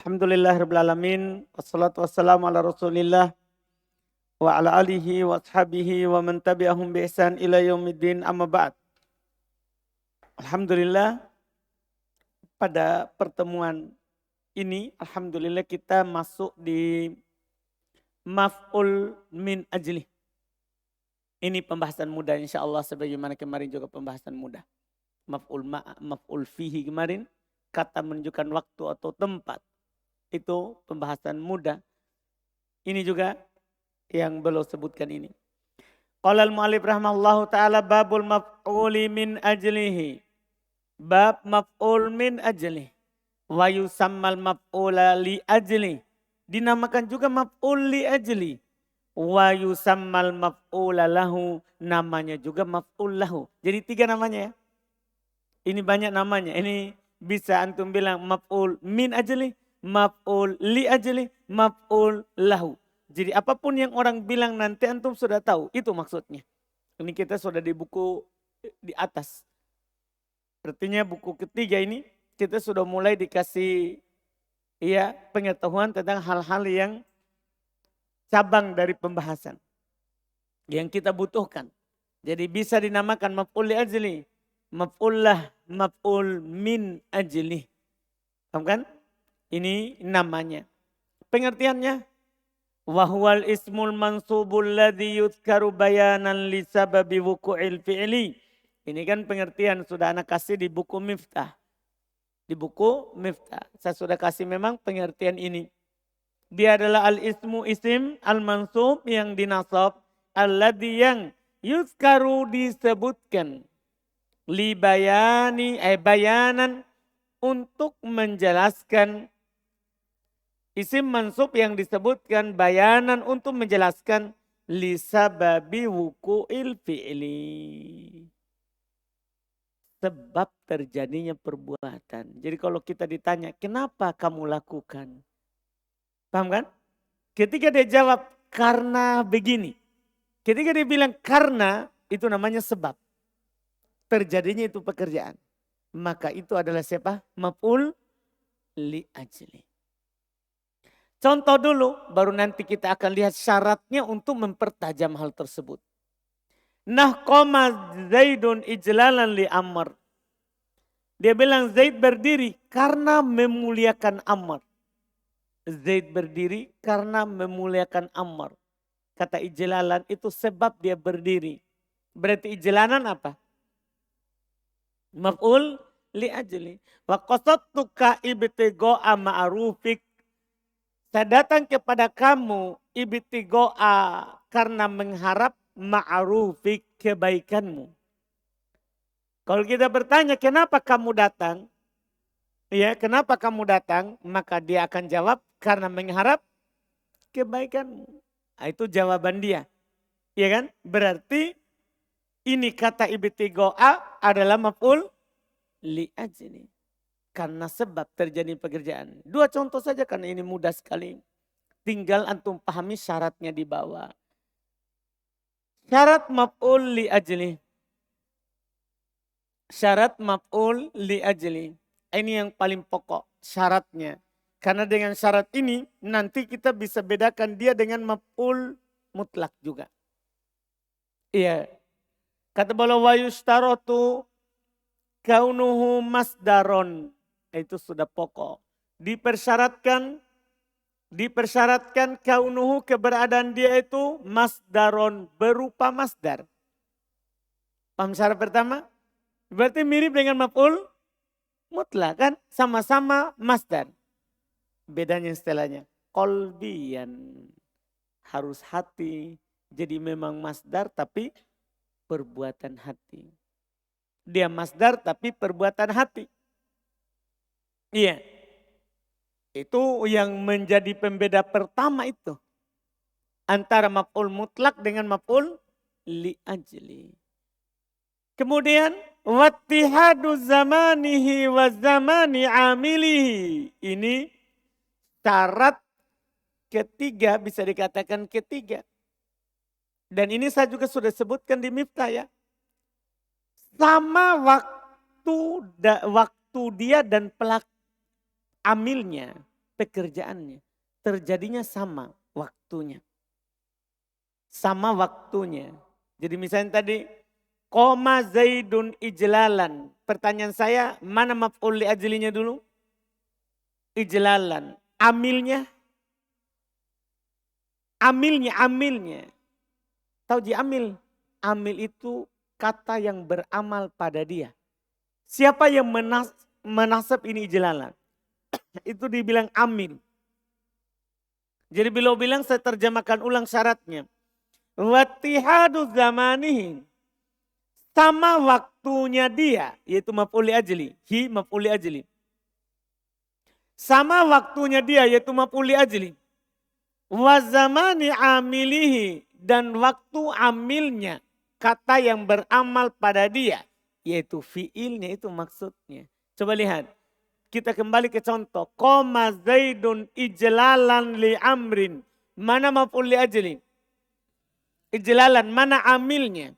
Alhamdulillahirabbil alamin wassalatu wassalamu ala Rasulillah wa ala alihi wa ashabihi wa man tabi'ahum bi ihsan ila yaumiddin amma ba'd. Alhamdulillah pada pertemuan ini alhamdulillah kita masuk di maf'ul min ajli. Ini pembahasan mudah insyaallah sebagaimana kemarin juga pembahasan mudah. Maf'ul fihi kemarin kata menunjukkan waktu atau tempat. Itu pembahasan mudah. Ini juga yang belum sebutkan ini. Qala al-mu'allif rahimahullahu ta'ala babul maf'uli min ajlihi. Bab maf'ul min ajlihi. Wa yusammal maf'ula li ajli. Dinamakan juga maf'ul li ajli. Wa yusammal maf'ula lahu. Namanya juga maf'ul lahu. Jadi 3 namanya ya. Ini banyak namanya. Ini bisa antum bilang maf'ul min ajli. Maf'ul li ajli, maf'ul lahu. Jadi apapun yang orang bilang nanti antum sudah tahu. Itu maksudnya. Ini kita sudah di buku di atas. Artinya buku ketiga ini kita sudah mulai dikasih ya pengetahuan tentang hal-hal yang cabang dari pembahasan. Yang kita butuhkan. Jadi bisa dinamakan maf'ul li ajli, maf'ul lah, maf'ul min ajli. Paham kan? Ini namanya. Pengertiannya. Wahwal ismul mansubul ladhi yudhkaru bayanan li sababi wuku'il fi'li. Ini kan pengertian sudah anak kasih di buku Miftah. Di buku Miftah. Saya sudah kasih memang pengertian ini. Dia adalah al-ismu isim al-mansub yang dinasab. Alladhi yang yudhkaru disebutkan. Li bayani bayanan untuk menjelaskan. Isim mansub yang disebutkan bayanan untuk menjelaskan lisababi wuku'il fi'li. Sebab terjadinya perbuatan. Jadi kalau kita ditanya, kenapa kamu lakukan? Paham kan? Ketika dia jawab, karena begini. Ketika dia bilang karena, itu namanya sebab. Terjadinya itu pekerjaan. Maka itu adalah siapa? Maf'ul li ajli. Contoh dulu, baru nanti kita akan lihat syaratnya untuk mempertajam hal tersebut. Nahqama Zaidun ijlalan li Ammar. Dia bilang Zaid berdiri karena memuliakan Ammar. Zaid berdiri karena memuliakan Ammar. Kata ijlalan itu sebab dia berdiri. Berarti ijlanan apa? Maf'ul li ajli. Wa qasadtuka ibtigha'a ma'rufik. Saya datang kepada kamu ibtigha'a karena mengharap ma'rufik kebaikanmu. Kalau kita bertanya kenapa kamu datang? Ya, kenapa kamu datang? Maka dia akan jawab karena mengharap kebaikanmu. Nah, itu jawaban dia. Ya kan? Berarti ini kata ibtigha'a adalah maf'ul li ajli. Karena sebab terjadi pekerjaan. 2 contoh saja karena ini mudah sekali. Tinggal antum pahami syaratnya di bawah. Syarat maf'ul li ajli. Syarat maf'ul li ajli. Ini yang paling pokok syaratnya. Karena dengan syarat ini nanti kita bisa bedakan dia dengan maf'ul mutlak juga. Iya. Kata bala wa yushtaratu kaunuhu masdaron. Itu sudah pokok. Dipersyaratkan kaunuhu keberadaan dia itu masdaron berupa masdar. Paham syarat pertama? Berarti mirip dengan maf'ul mutlak kan? Sama-sama masdar. Bedanya istilahnya. Qalbiyan. Harus hati. Jadi memang masdar tapi perbuatan hati. Dia masdar tapi perbuatan hati. Iya. Itu yang menjadi pembeda pertama itu. Antara maf'ul mutlak dengan maf'ul li ajli. Kemudian wattihadu zamanihi wa zamani amilihi. Ini syarat ketiga, bisa dikatakan ketiga. Dan ini saya juga sudah sebutkan di Miftah ya. Sama waktu dia dan amilnya, pekerjaannya. Terjadinya sama waktunya. Sama waktunya. Jadi misalnya tadi, koma Zaidun ijlalan. Pertanyaan saya, mana maf'ul li ajlinya dulu? Ijlalan. Amilnya? Amilnya. Tahu ji amil? Amil itu kata yang beramal pada dia. Siapa yang menasab ini ijlalan? Itu dibilang amil. Jadi beliau bilang, saya terjemahkan ulang syaratnya. Wattihadu zamanihi. Sama waktunya dia, yaitu maf'ul li ajli. Hi maf'ul li ajli. Sama waktunya dia, yaitu maf'ul li ajli. Wa zamani amilihi. Dan waktu amilnya. Kata yang beramal pada dia. Yaitu fiilnya, itu maksudnya. Coba lihat. Kita kembali ke contoh. Qoma Zaidun ijlalan li amrin. Mana maf'ul li ajli? Ijlalan, mana amilnya?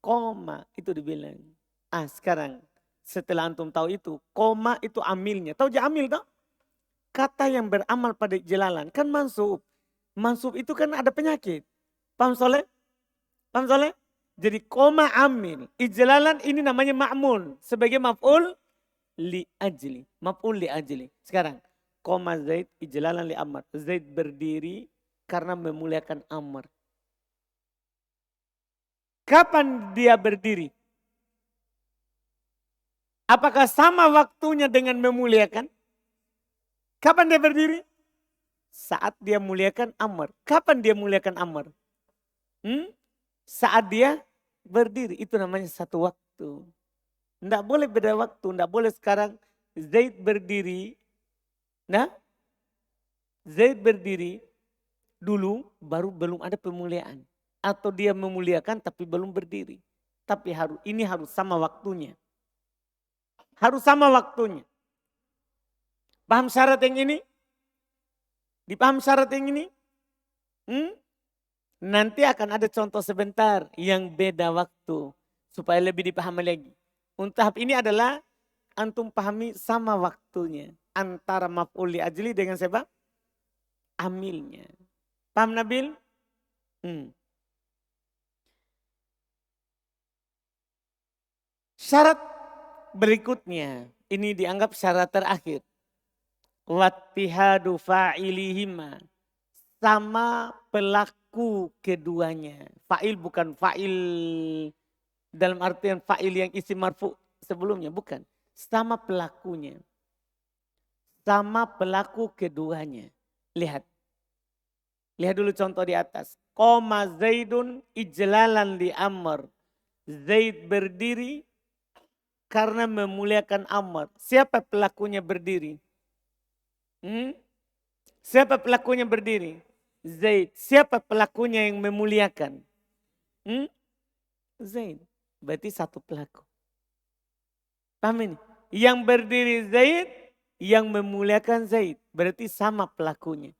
Koma, itu dibilang. Sekarang setelah antum tahu itu, koma itu amilnya. Tahu aja amil tak? Kata yang beramal pada ijlalan. Kan mansub. Mansub itu kan ada penyakit. Paham soleh? Paham soleh? Jadi koma amil. Ijlalan ini namanya ma'mul. Sebagai maf'ul li ajli. Maf'ul li ajli. Sekarang, koma Zaid ijlalan li Amr. Zaid berdiri karena memuliakan Amr. Kapan dia berdiri? Apakah sama waktunya dengan memuliakan? Kapan dia berdiri? Saat dia muliakan Amr. Kapan dia muliakan Amr? Saat dia berdiri. Itu namanya satu waktu. Tidak boleh beda waktu. Tidak boleh sekarang Zaid berdiri. Nah, Zaid berdiri dulu baru belum ada pemuliaan. Atau dia memuliakan tapi belum berdiri. Tapi ini harus sama waktunya. Harus sama waktunya. Paham syarat yang ini? Dipaham syarat yang ini? Nanti akan ada contoh sebentar yang beda waktu. Supaya lebih dipahami lagi. Untuk tahap ini adalah antum pahami sama waktunya. Antara maf'ul li ajli dengan siapa? Amilnya. Paham Nabil? Syarat berikutnya, ini dianggap syarat terakhir. Wattihadu fa'ilihima. Sama pelaku keduanya. Fa'il bukan fa'il dalam artian fa'il yang isi marfu sebelumnya. Bukan. Sama pelakunya. Sama pelaku keduanya. Lihat. Lihat dulu contoh di atas. Qoma Zaidun ijlalan li Amr. Zaid berdiri karena memuliakan Amr. Siapa pelakunya berdiri? Siapa pelakunya berdiri? Zaid. Siapa pelakunya yang memuliakan? Zaid. Berarti satu pelaku. Paham ini? Yang berdiri Zaid, yang memuliakan Zaid. Berarti sama pelakunya.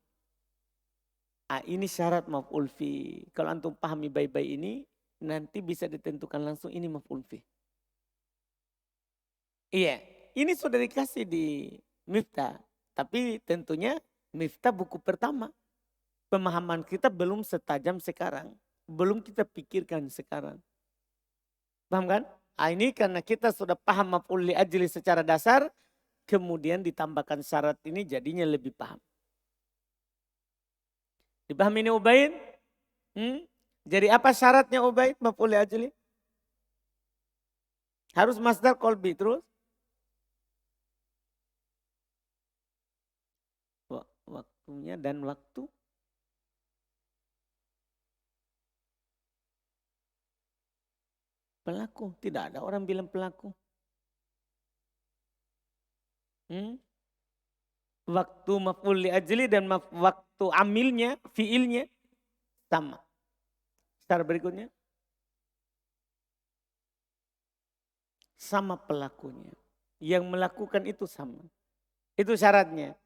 Ini syarat maf'ul fi. Kalau antum pahami baik-baik ini, nanti bisa ditentukan langsung ini maf'ul fi. Iya, ini sudah dikasih di Miftah. Tapi tentunya Miftah buku pertama. Pemahaman kita belum setajam sekarang. Belum kita pikirkan sekarang. Paham kan? Ini karena kita sudah paham maf'ul li ajli secara dasar. Kemudian ditambahkan syarat ini jadinya lebih paham. Dipahami ini Ubaid? Jadi apa syaratnya Ubaid maf'ul li ajli? Harus masdar qalbi terus? Waktunya dan waktu. Pelaku. Tidak ada orang bilang pelaku. Waktu maf'ul li ajli dan waktu amilnya, fiilnya sama. Syarat berikutnya. Sama pelakunya. Yang melakukan itu sama. Itu syaratnya.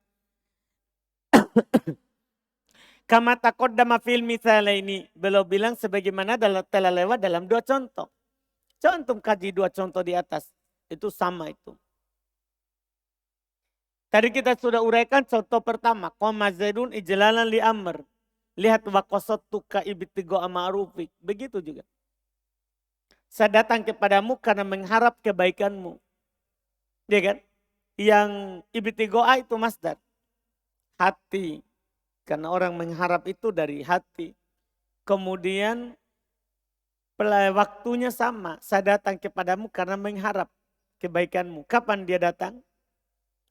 Kama taqaddama fil misal ini. Beliau bilang sebagaimana telah lewat dalam dua contoh. Contoh kaji dua contoh di atas. Itu sama itu. Tadi kita sudah uraikan contoh pertama. Qoma Zaidun ijlalan li amr. Lihat waqasattuka ibtigo ma'rufik. Begitu juga. Saya datang kepadamu karena mengharap kebaikanmu. Ya kan? Yang ibtigoa itu masdar. Hati. Karena orang mengharap itu dari hati. Kemudian waktunya sama. Saya datang kepadamu karena mengharap kebaikanmu. Kapan dia datang?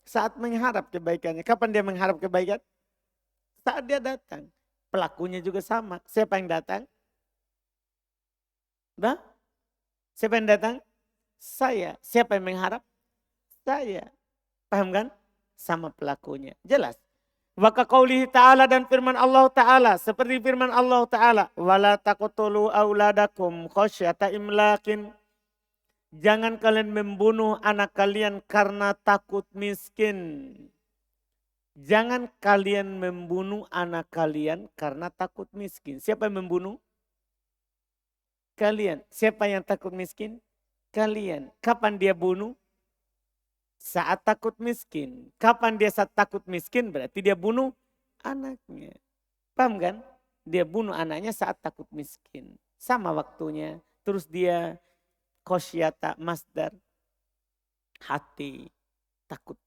Saat mengharap kebaikannya. Kapan dia mengharap kebaikan? Saat dia datang. Pelakunya juga sama. Siapa yang datang? Nah, siapa yang datang? Saya. Siapa yang mengharap? Saya. Paham kan? Sama pelakunya. Jelas. Wa kaqaulihi ta'ala dan firman Allah Ta'ala. Seperti firman Allah Ta'ala. Wala taqtulu auladakum khasyata imlakin. Jangan kalian membunuh anak kalian karena takut miskin. Jangan kalian membunuh anak kalian karena takut miskin. Siapa yang membunuh? Kalian. Siapa yang takut miskin? Kalian. Kapan dia bunuh? Saat takut miskin. Kapan dia saat takut miskin? Berarti dia bunuh anaknya. Paham kan? Dia bunuh anaknya saat takut miskin. Sama waktunya. Terus dia khosyata masdar. Hati. Takut.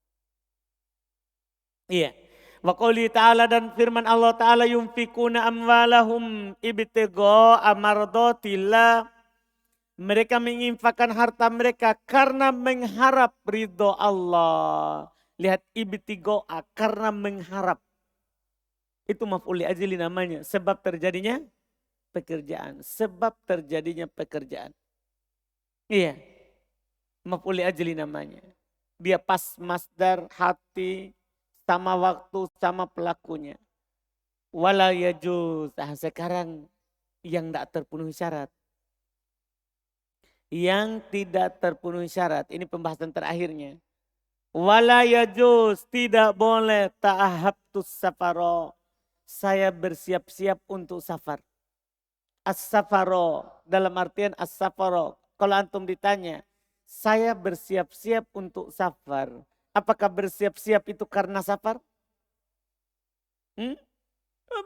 Iya. Wa qouli ta'ala dan firman Allah Ta'ala yunfikuna amwalahum ibtigha'a mardatillah. Mereka menginfakkan harta mereka karena mengharap ridho Allah. Lihat ibtigha'a karena mengharap. Itu maf'ul ajli namanya. Sebab terjadinya pekerjaan. Sebab terjadinya pekerjaan. Iya. Maf'ul ajli namanya. Dia pas masdar hati. Sama waktu, sama pelakunya. Wala yajuz. Sekarang yang tidak terpenuhi syarat. Yang tidak terpenuhi syarat. Ini pembahasan terakhirnya. Wala yajuz. Tidak boleh ta'ahabtus safaro. Saya bersiap-siap untuk safar. As-safaro. Dalam artian as-safaro. Kalau antum ditanya. Saya bersiap-siap untuk safar. Apakah bersiap-siap itu karena safar?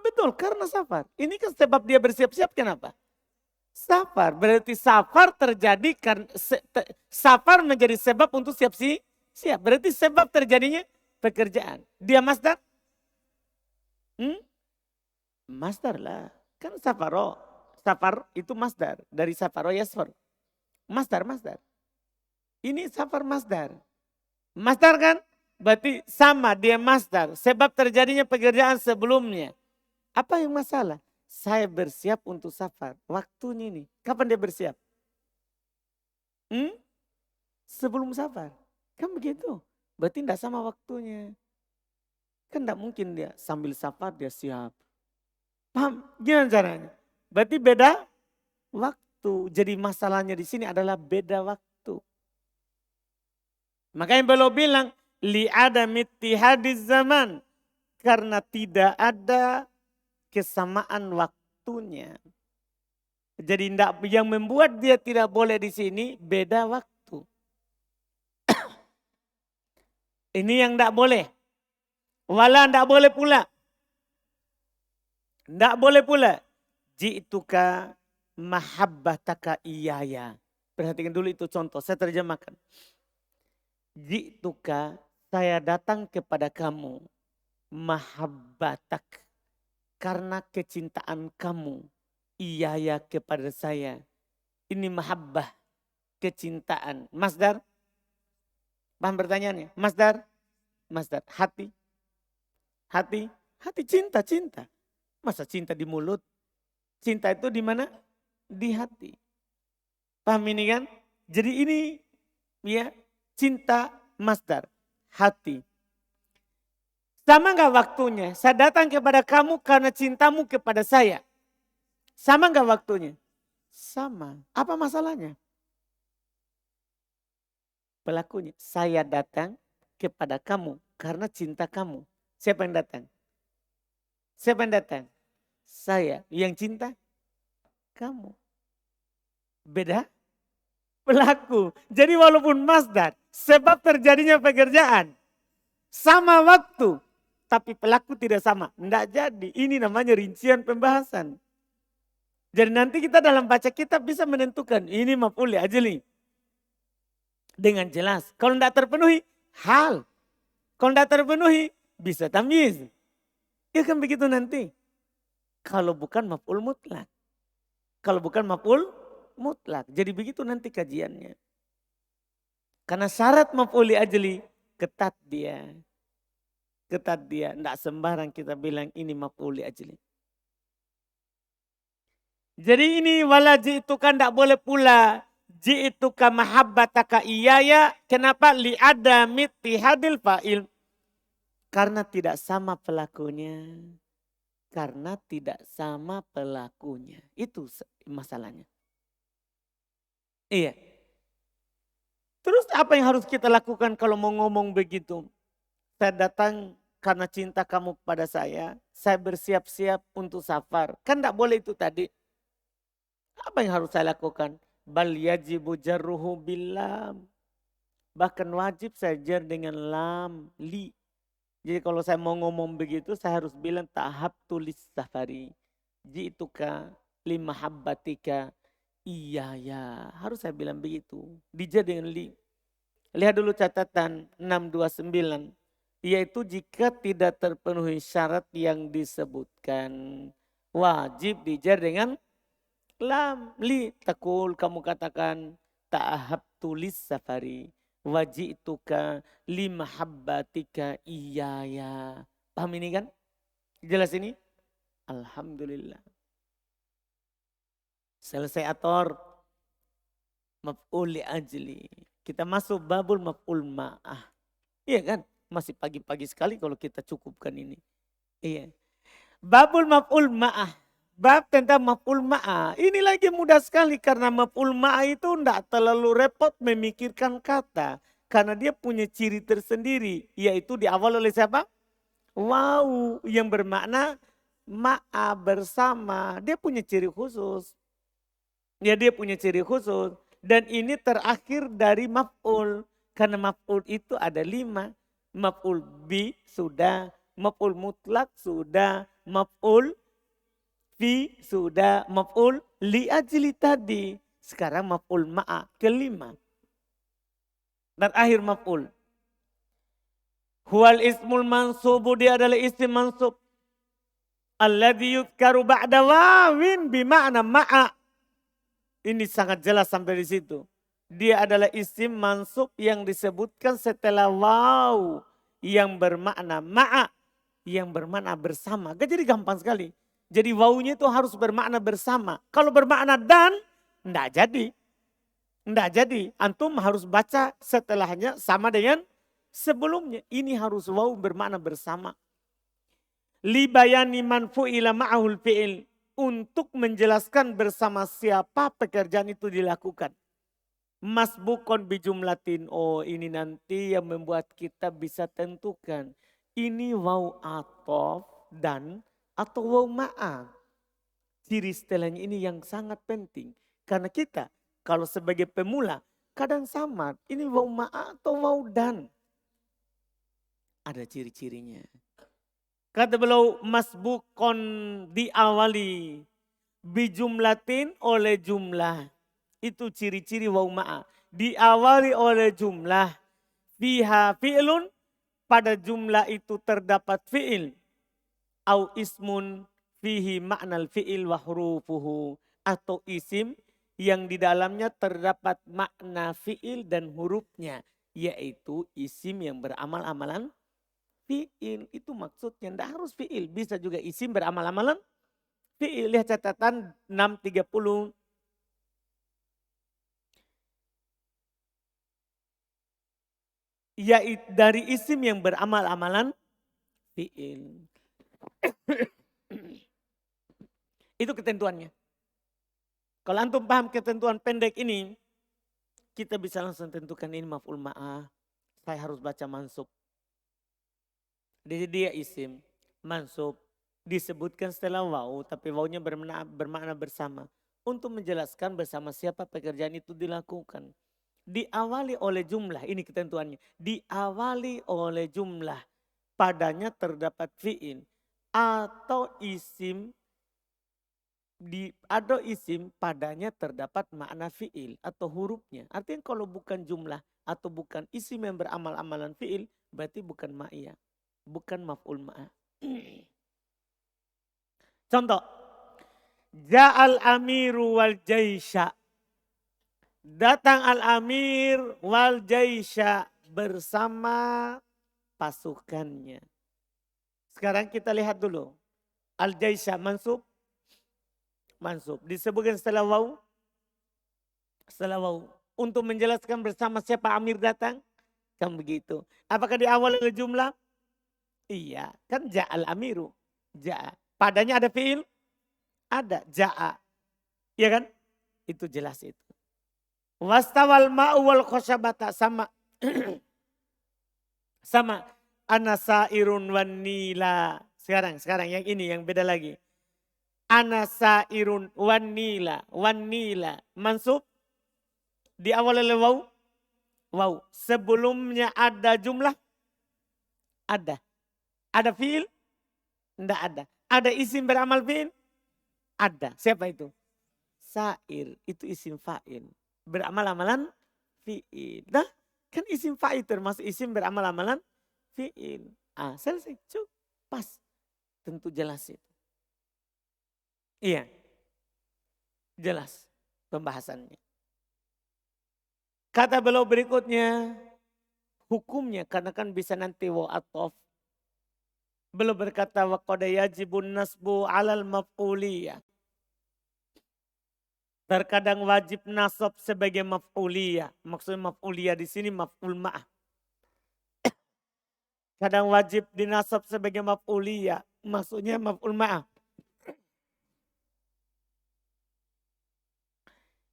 Betul, karena safar. Ini kan sebab dia bersiap-siap kenapa? Safar. Berarti safar terjadi karena safar menjadi sebab untuk siap. Berarti sebab terjadinya pekerjaan. Dia masdar? Masdar lah. Kan safaro. Safar itu masdar. Dari safaro yasfar. Masdar. Ini safar masdar. Masdar kan? Berarti sama dia masdar. Sebab terjadinya pekerjaan sebelumnya. Apa yang masalah? Saya bersiap untuk safar. Waktunya ini. Kapan dia bersiap? Sebelum safar. Kan begitu. Berarti tidak sama waktunya. Kan tidak mungkin dia sambil safar dia siap. Paham? Gimana caranya? Berarti beda waktu. Jadi masalahnya di sini adalah beda waktu. Makanya beliau bilang, li'adam ittihadiz zaman. Karena tidak ada kesamaan waktunya. Jadi yang membuat dia tidak boleh di sini beda waktu. Ini yang tidak boleh. Wala tidak boleh pula. Tidak boleh pula. Ji'tuka mahabbataka iyaya. Perhatikan dulu itu contoh, saya terjemahkan. Ji'tuka, saya datang kepada kamu. Mahabbatak. Karena kecintaan kamu. Iyaya kepada saya. Ini mahabbah. Kecintaan. Masdar. Paham pertanyaannya? Masdar. Hati. Hati cinta. Masa cinta di mulut? Cinta itu di mana? Di hati. Paham ini kan? Jadi ini ya cinta masdar. Hati. Sama enggak waktunya? Saya datang kepada kamu karena cintamu kepada saya. Sama enggak waktunya? Sama. Apa masalahnya? Pelakunya. Saya datang kepada kamu karena cinta kamu. Siapa yang datang? Saya. Yang cinta? Kamu. Beda? Pelaku. Jadi walaupun masdar, sebab terjadinya pekerjaan. Sama waktu, tapi pelaku tidak sama. Tidak jadi, ini namanya rincian pembahasan. Jadi nanti kita dalam baca kitab bisa menentukan ini maf'ul li ajli. Dengan jelas. Kalau tidak terpenuhi, hal. Kalau tidak terpenuhi, bisa tamyiz. Ya kan begitu nanti. Kalau bukan maf'ul mutlak. Kalau bukan maf'ul mutlak. Jadi begitu nanti kajiannya. Karena syarat maf'ul li ajli, ketat dia. Ketat dia. Tidak sembarang kita bilang ini maf'ul li ajli. Jadi ini wala ji'tuka tidak boleh pula. Ji'tuka mahabbataka iyaya. Kenapa? Li'adami tihadil fa'il. Karena tidak sama pelakunya. Karena tidak sama pelakunya. Itu masalahnya. Iya. Terus apa yang harus kita lakukan kalau mau ngomong begitu? Saya datang karena cinta kamu pada saya bersiap-siap untuk safar. Kan tidak boleh itu tadi. Apa yang harus saya lakukan? Bal yajibu jarruhu billam. Bahkan wajib saya jar dengan lam, li. Jadi kalau saya mau ngomong begitu saya harus bilang tahap tulis safari. Ji'tuka limahabbatika. Iya ya, harus saya bilang begitu. Dijar dengan li. Lihat dulu catatan 629. Yaitu jika tidak terpenuhi syarat yang disebutkan. Wajib dijar dengan lam, li. Takul kamu katakan tahap tulis safari. Waji'tuka limahabbatika iyaya. Paham ini kan? Jelas ini? Alhamdulillah. Selesai ator. Maf'ul li ajli. Kita masuk babul maf'ul ma'ah. Iya kan? Masih pagi-pagi sekali kalau kita cukupkan ini. Iya. Babul maf'ul ma'ah. Bab tentang maf'ul ma'ah. Ini lagi mudah sekali karena maf'ul ma'ah itu tidak terlalu repot memikirkan kata. Karena dia punya ciri tersendiri. Yaitu diawal oleh siapa? Wow, yang bermakna ma'a bersama. Dia punya ciri khusus. Ya dia punya ciri khusus. Dan ini terakhir dari maf'ul. Karena maf'ul itu ada 5. Maf'ul bi sudah. Maf'ul mutlak sudah. Maf'ul fi sudah. Maf'ul li ajli tadi. Sekarang maf'ul ma'a kelima. Dan akhir maf'ul. Huwal ismul mansubu, dia adalah isim mansub. Alladhi yudhkaru ba'da wawin bima'na ma'a. Ini sangat jelas sampai di situ. Dia adalah isim mansub yang disebutkan setelah waw. Yang bermakna ma'a. Yang bermakna bersama. Jadi gampang sekali. Jadi wawunya itu harus bermakna bersama. Kalau bermakna dan, enggak jadi. Enggak jadi. Antum harus baca setelahnya sama dengan sebelumnya. Ini harus waw bermakna bersama. Libayani man fu'ila ma'ahul fi'il. Untuk menjelaskan bersama siapa pekerjaan itu dilakukan. Masbukon bijumlatin. Oh ini nanti yang membuat kita bisa tentukan. Ini waw atof dan atau waw ma'a. Ciri setelahnya ini yang sangat penting. Karena kita kalau sebagai pemula kadang samar. Ini waw ma'a atau waw dan. Ada ciri-cirinya. Kata beliau masbukon diawali bijumlatin oleh jumlah. Itu ciri-ciri waw ma'a. Diawali oleh jumlah. Fiha fi'lun, pada jumlah itu terdapat fi'il. Au ismun fihi ma'nal fi'il wa hurufuhu. Atau isim yang di dalamnya terdapat makna fi'il dan hurufnya. Yaitu isim yang beramal amalan fi'il. Itu maksudnya, tidak harus fi'il. Bisa juga isim beramal-amalan fi'il. Lihat catatan 630. Yaitu dari isim yang beramal-amalan fi'il. Itu ketentuannya. Kalau antum paham ketentuan pendek ini, kita bisa langsung tentukan ini maf'ul ma'ah. Saya harus baca mansub. Jadi dia isim, mansub, disebutkan setelah waw, tapi wawnya bermakna bersama. Untuk menjelaskan bersama siapa pekerjaan itu dilakukan. Diawali oleh jumlah, ini ketentuannya. Diawali oleh jumlah. padanya terdapat fi'il atau isim padanya terdapat makna fi'il atau hurufnya. Artinya kalau bukan jumlah atau bukan isim yang beramal amalan fi'il berarti bukan ma'iyah, bukan maf'ul ma'ah. Contoh, ja'al amiru wal jaisha. Datang al-amir wal jaisha bersama pasukannya. Sekarang kita lihat dulu. Al-jaisha mansub. Mansub. Disebutkan setelah waw. Setelah waw. Untuk menjelaskan bersama siapa amir datang. Kan begitu. Apakah di awal ada jumlah? Iya. Kan ja'al amiru. Ja'a. Padanya ada fi'il? Ada. Ja'a. Iya kan? Itu jelas itu. Wastawal ma'u wal khosyabata sama. Sama. Anasairun wan nila. Sekarang yang ini yang beda lagi. Anasairun wan nila. Wan nila. Mansub. Di awal oleh waw. Waw. Sebelumnya ada jumlah. Ada. Ada fi'il? Tidak ada. Ada isim beramal fi'il? Ada. Siapa itu? Sair. Itu isim fa'il. Beramal-amalan fi'il. Nah, kan isim fa'il termasuk isim beramal-amalan fi'il. Ah, selesai. Cuk, pas. Tentu jelas itu. Iya. Jelas pembahasannya. Kata beliau berikutnya, hukumnya karena kan bisa nanti wa'atof. Beliau berkata wa qad yajibun nasbu 'alal maf'uliyah. Terkadang wajib nasab sebagai maf'uliyah. Maksudnya maf'uliyah di sini maf'ul ma'ah. Kadang wajib dinasab sebagai maf'uliyah. Maksudnya maf'ul ma'ah.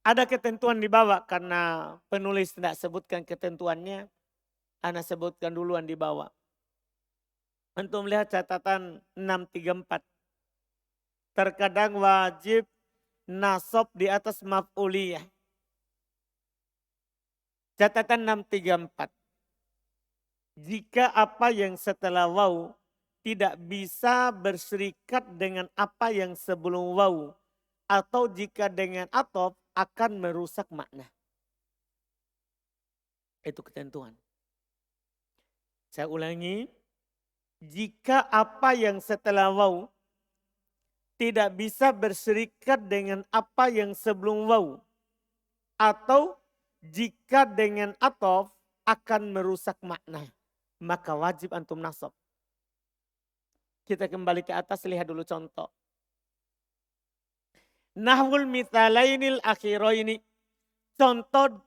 Ada ketentuan di bawah karena penulis tidak sebutkan ketentuannya. Ana sebutkan duluan di bawah. Untuk melihat catatan 634. Terkadang wajib nasab di atas maf'uliyah. Catatan 634. Jika apa yang setelah waw tidak bisa berserikat dengan apa yang sebelum waw. Atau jika dengan atof akan merusak makna. Itu ketentuan. Saya ulangi. Jika apa yang setelah waw tidak bisa berserikat dengan apa yang sebelum waw. Atau jika dengan atof akan merusak makna. Maka wajib antum nasab. Kita kembali ke atas, lihat dulu contoh. Nahwul mithalainil akhiraini. Contoh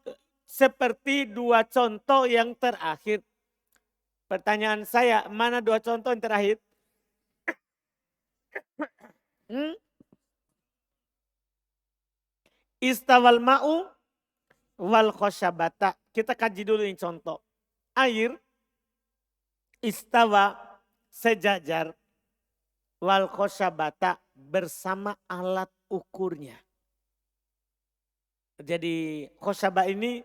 seperti dua contoh yang terakhir. Pertanyaan saya, mana dua contoh yang terakhir? Istawal ma'u wal khosyabata. Kita kaji dulu ini contoh. Air istawa sejajar wal khosyabata bersama alat ukurnya. Jadi khosyabah ini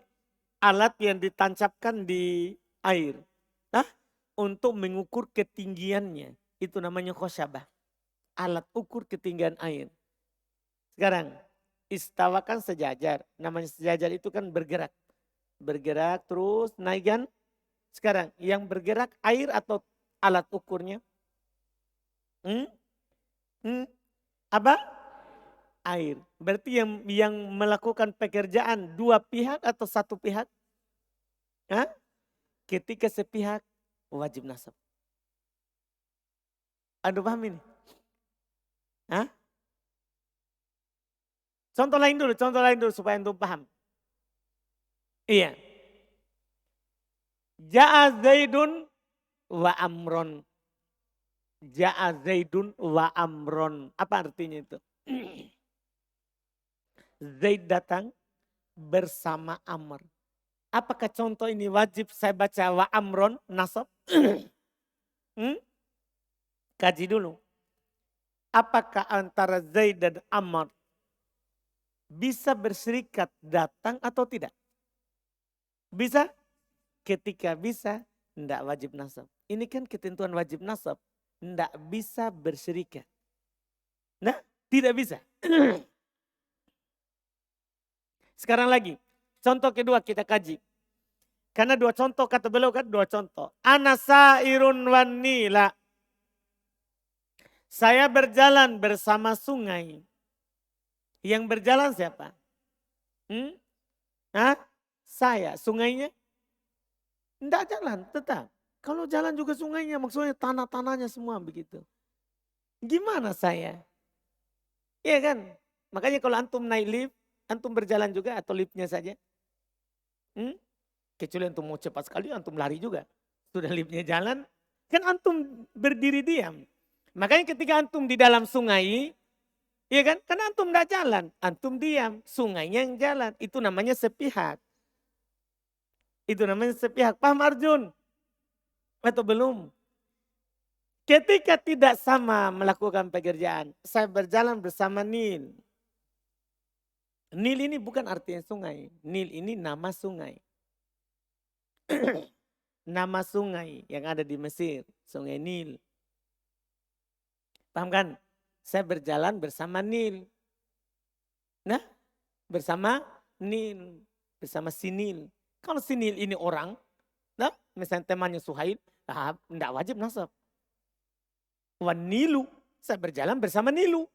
alat yang ditancapkan di air. Nah, untuk mengukur ketinggiannya. Itu namanya khosyabah. Alat ukur ketinggian air. Sekarang, istawa kan sejajar. Namanya sejajar itu kan bergerak. Bergerak terus naik kan. Sekarang, yang bergerak air atau alat ukurnya? Apa? Air. Berarti yang melakukan pekerjaan dua pihak atau satu pihak? Hah? Ketika sepihak wajib nasab. Anda paham ini? Hah? Contoh lain dulu supaya antum paham. Iya. Ja'a Zaidun wa Amron. Ja'a Zaidun wa Amron. Apa artinya itu? Zaid datang bersama Amr. Apakah contoh ini wajib saya baca wa Amron nasab? Kaji dulu. Apakah antara Zaid dan Amr bisa berserikat datang atau tidak? Bisa? Ketika bisa, tidak wajib nasab. Ini kan ketentuan wajib nasab. Tidak bisa berserikat. Nah, tidak bisa. Sekarang lagi, contoh kedua kita kaji. Karena dua contoh kata beliau kan dua contoh. Ana sairun wan nila. Saya berjalan bersama sungai. Yang berjalan siapa? Hah? Saya. Sungainya? Tidak jalan, tetap. Kalau jalan juga sungainya, maksudnya tanah-tanahnya semua begitu. Gimana saya? Iya kan? Makanya kalau antum naik lift, antum berjalan juga atau liftnya saja? Kecuali antum mau cepat sekali, antum lari juga. Sudah liftnya jalan, kan antum berdiri diam. Makanya ketika antum di dalam sungai, iya kan? Karena antum tidak jalan, antum diam. Sungainya yang jalan, itu namanya sepihak. Itu namanya sepihak. Paham Arjun? Atau belum? Ketika tidak sama melakukan pekerjaan, saya berjalan bersama Nil. Nil ini bukan artinya sungai. Nil ini nama sungai. Nama sungai yang ada di Mesir. Sungai Nil. Paham kan? Saya berjalan bersama Nil. Nah, bersama Nil. Bersama si Nil. Kalau si Nil ini orang, nah, misalnya temannya Suhaib, tidak wajib nasab. Wan Nilu, saya berjalan bersama Nilu.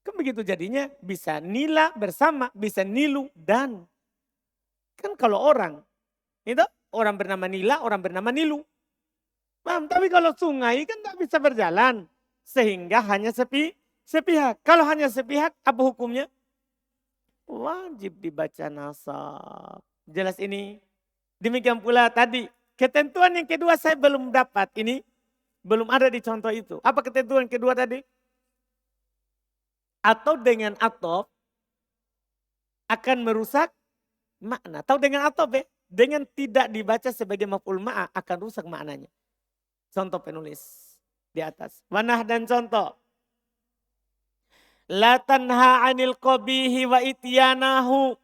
Kan begitu jadinya bisa Nila bersama, bisa Nilu dan. Kan kalau orang, itu orang bernama Nila, orang bernama Nilu. Paham? Tapi kalau sungai kan tidak bisa berjalan. Sehingga hanya sepihak. Kalau hanya sepihak, apa hukumnya? Wajib dibaca nasab. Jelas ini? Demikian pula tadi. Ketentuan yang kedua saya belum dapat ini. Belum ada di contoh itu. Apa ketentuan kedua tadi? Atau dengan atof akan merusak makna. Atau dengan atof ya. Dengan tidak dibaca sebagai maf'ul ma'a akan rusak maknanya. Contoh penulis di atas. Manah dan contoh. La tanha anil qabihi wa ityanahu.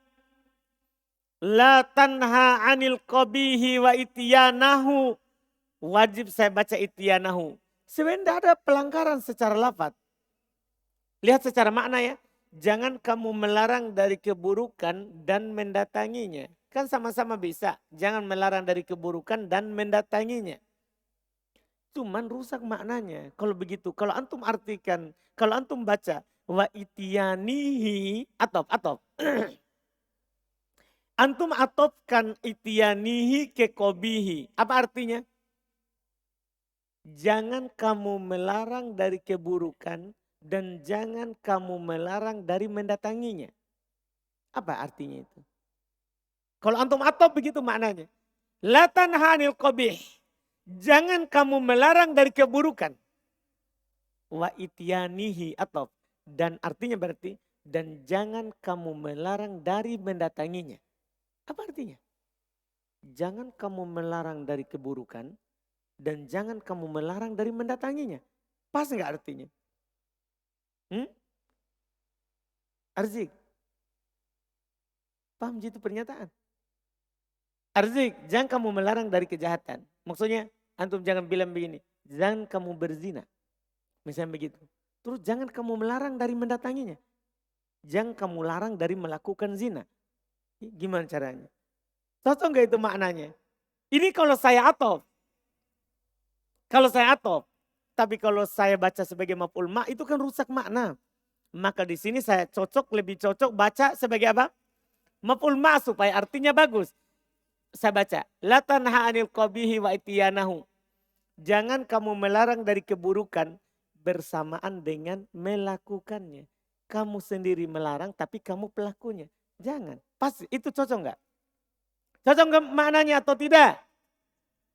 La tanha anil qabihi wa ityanahu. Wajib saya baca ityanahu. Sebenarnya tidak ada pelanggaran secara lafaz. Lihat secara makna ya. Jangan kamu melarang dari keburukan dan mendatanginya. Kan sama-sama bisa. Jangan melarang dari keburukan dan mendatanginya. Cuman rusak maknanya. Kalau begitu, kalau antum artikan, kalau antum baca wa ityanihi atop. Antum atopkan ityanihi ke kobihi. Apa artinya? Jangan kamu melarang dari keburukan dan jangan kamu melarang dari mendatanginya. Apa artinya itu? Kalau antum atop begitu maknanya. La tanhanil qabih. Jangan kamu melarang dari keburukan. Wa ityanihi atop. Dan artinya berarti dan jangan kamu melarang dari mendatanginya. Apa artinya? Jangan kamu melarang dari keburukan dan jangan kamu melarang dari mendatanginya. Pas enggak artinya? Arzik. Paham gitu pernyataan? Arzik, jangan kamu melarang dari kejahatan. Maksudnya antum jangan bilang begini, jangan kamu berzina. Misalnya begitu. Terus jangan kamu melarang dari mendatanginya. Jangan kamu larang dari melakukan zina. Gimana caranya? Cocok enggak itu maknanya? Ini kalau saya atof. Kalau saya atof. Tapi kalau saya baca sebagai maf'ul ma itu kan rusak makna. Maka di sini saya lebih cocok baca sebagai apa? Maf'ul ma supaya artinya bagus. Saya baca, la tanha anil qabihi wa ityanahu. Jangan kamu melarang dari keburukan bersamaan dengan melakukannya. Kamu sendiri melarang tapi kamu pelakunya. Jangan. Pas itu cocok enggak? Cocok enggak maknanya atau tidak?